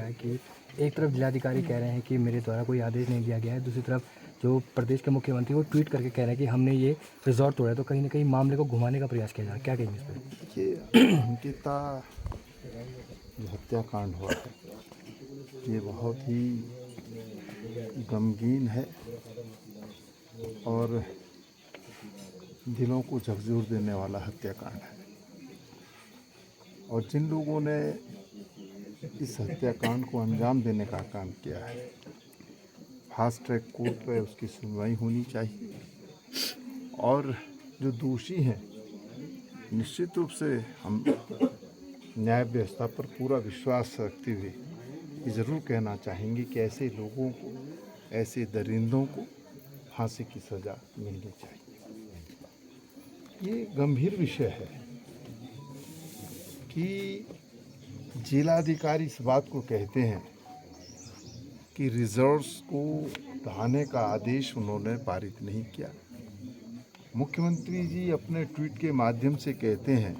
है कि एक तरफ जिलाधिकारी कह रहे हैं कि मेरे द्वारा कोई आदेश नहीं दिया गया है, दूसरी तरफ जो प्रदेश के मुख्यमंत्री वो ट्वीट करके कह रहे हैं कि हमने ये रिजॉर्ट तोड़ा है, तो कहीं ना कहीं मामले को घुमाने का प्रयास किया जा रहा है। क्या कहेंगे इस पर? देखिए, अंकिता जो हत्याकांड हुआ है ये बहुत ही गमगीन है और दिलों को झकझोर देने वाला हत्याकांड है। और जिन लोगों ने इस हत्याकांड को अंजाम देने का काम किया है, फास्ट ट्रैक कोर्ट पे उसकी सुनवाई होनी चाहिए और जो दोषी हैं निश्चित रूप से हम न्याय व्यवस्था पर पूरा विश्वास रखते हुए ये ज़रूर कहना चाहेंगे कि ऐसे लोगों को, ऐसे दरिंदों को फांसी की सज़ा मिलनी चाहिए। ये गंभीर विषय है कि जिलाधिकारी इस बात को कहते हैं कि रिजॉर्ट्स को ढहाने का आदेश उन्होंने पारित नहीं किया। मुख्यमंत्री जी अपने ट्वीट के माध्यम से कहते हैं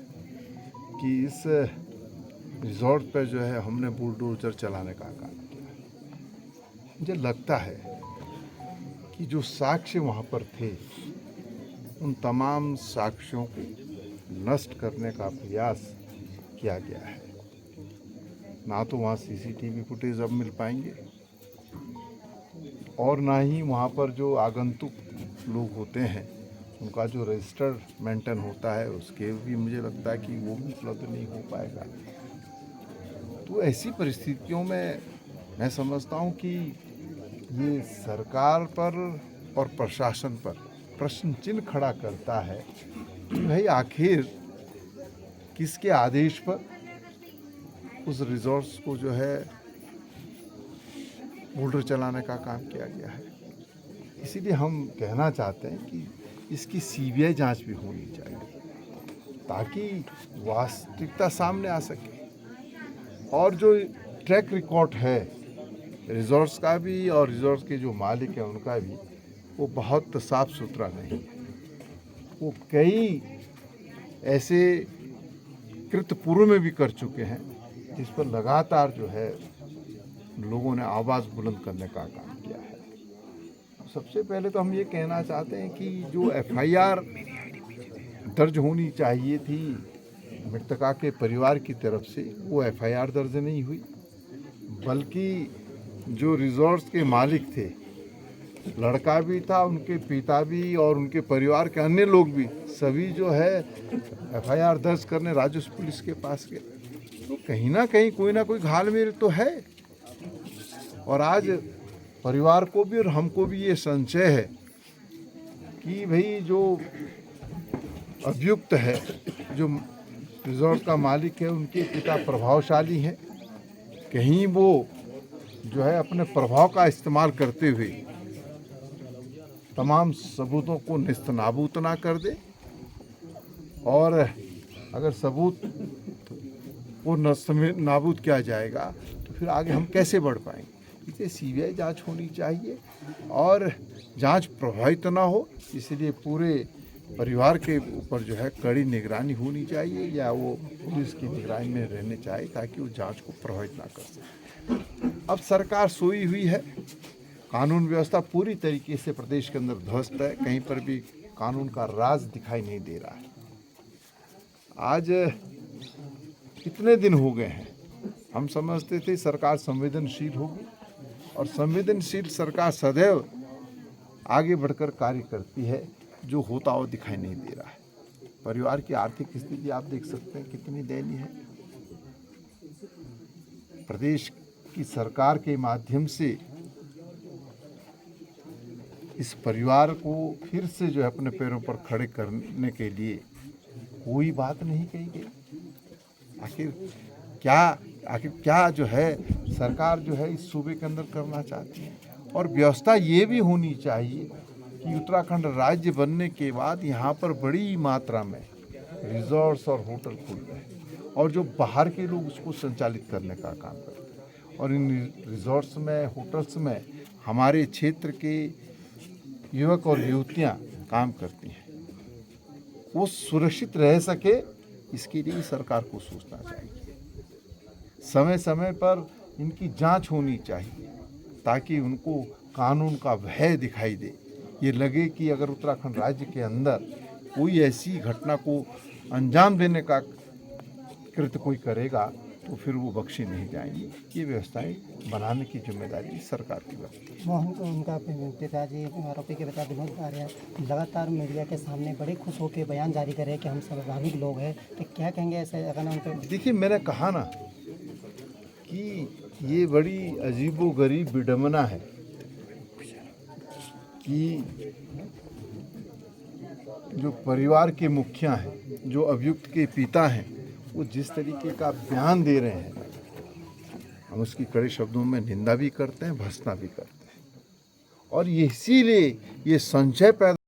कि इस रिजॉर्ट पर जो है हमने बुलडोजर चलाने का काम किया। मुझे लगता है कि जो साक्ष्य वहाँ पर थे उन तमाम साक्ष्यों को नष्ट करने का प्रयास किया गया है। ना तो वहाँ सीसीटीवी फुटेज अब मिल पाएंगे और ना ही वहाँ पर जो आगंतुक लोग होते हैं उनका जो रजिस्टर्ड मेंटेन होता है उसके भी मुझे लगता है कि वो भी उपलब्ध नहीं हो पाएगा। तो ऐसी परिस्थितियों में मैं समझता हूँ कि ये सरकार पर और प्रशासन पर प्रश्न चिन्ह खड़ा करता है कि भाई आखिर किसके आदेश पर उस रिजॉर्ट्स को जो है बुलडोजर चलाने का काम किया गया है। इसीलिए हम कहना चाहते हैं कि इसकी सीबीआई जांच भी होनी चाहिए ताकि वास्तविकता सामने आ सके। और जो ट्रैक रिकॉर्ड है रिजॉर्ट्स का भी और रिजॉर्ट्स के जो मालिक हैं उनका भी, वो बहुत साफ सुथरा नहीं है। वो कई ऐसे कृत्य पूर्व में भी कर चुके हैं जिस पर लगातार जो है लोगों ने आवाज़ बुलंद करने का काम किया है। सबसे पहले तो हम ये कहना चाहते हैं कि जो एफआईआर दर्ज होनी चाहिए थी मृतका के परिवार की तरफ से, वो एफआईआर दर्ज नहीं हुई, बल्कि जो रिजॉर्ट्स के मालिक थे, लड़का भी था, उनके पिता भी और उनके परिवार के अन्य लोग भी, सभी जो है एफआईआर दर्ज करने राजस्व पुलिस के पास गए। तो कहीं ना कहीं कोई ना कोई घालमेल तो है। और आज परिवार को भी और हमको भी ये संशय है कि भाई जो अभियुक्त है, जो रिजॉर्ट का मालिक है, उनके पिता प्रभावशाली हैं, कहीं वो जो है अपने प्रभाव का इस्तेमाल करते हुए तमाम सबूतों को नेस्तनाबूद ना कर दे। और अगर सबूत को नेस्तनाबूद किया जाएगा तो फिर आगे हम कैसे बढ़ पाएंगे। इसलिए सीबीआई जांच होनी चाहिए और जांच प्रभावित ना हो, इसलिए पूरे परिवार के ऊपर जो है कड़ी निगरानी होनी चाहिए या वो पुलिस की निगरानी में रहने चाहिए ताकि वो जांच को प्रभावित ना कर सके। अब सरकार सोई हुई है, कानून व्यवस्था पूरी तरीके से प्रदेश के अंदर ध्वस्त है, कहीं पर भी कानून का राज दिखाई नहीं दे रहा है। आज कितने दिन हो गए हैं, हम समझते थे सरकार संवेदनशील होगी और संवेदनशील सरकार सदैव आगे बढ़कर कार्य करती है, जो होता हुआ दिखाई नहीं दे रहा है। परिवार की आर्थिक स्थिति आप देख सकते हैं कितनी दयनीय है। प्रदेश की सरकार के माध्यम से इस परिवार को फिर से जो है अपने पैरों पर खड़े करने के लिए कोई बात नहीं कही गई। आखिर क्या जो है सरकार जो है इस सूबे के अंदर करना चाहती है। और व्यवस्था ये भी होनी चाहिए कि उत्तराखंड राज्य बनने के बाद यहाँ पर बड़ी मात्रा में रिजॉर्ट्स और होटल खुल रहे हैं और जो बाहर के लोग उसको संचालित करने का काम करते हैं। और इन रिजॉर्ट्स में, होटल्स में हमारे क्षेत्र के युवक और युवतियाँ काम करती हैं, वो सुरक्षित रह सके इसके लिए सरकार को सोचना चाहिए। समय समय पर इनकी जांच होनी चाहिए ताकि उनको कानून का भय दिखाई दे। ये लगे कि अगर उत्तराखंड राज्य के अंदर कोई ऐसी घटना को अंजाम देने का कृत्य कोई करेगा तो फिर वो बख्शे नहीं जाएंगे। ये व्यवस्थाएं बनाने की जिम्मेदारी सरकार की बनती है। मोहन को उनका पिताजी आरोपी के पिता विनोद आर्य लगातार मीडिया के सामने बड़े खुश होकर बयान जारी कर रहे हैं कि हम स्वाभाविक लोग हैं, तो क्या कहेंगे ऐसे अगर उन पर? देखिए, मैंने कहा ना कि ये बड़ी अजीबोगरीब विडंबना है कि जो परिवार के मुखिया हैं, जो अभियुक्त के पिता हैं, वो जिस तरीके का बयान दे रहे हैं, हम उसकी कड़े शब्दों में निंदा भी करते हैं, भर्त्सना भी करते हैं। और ये इसीलिए ये संशय पैदा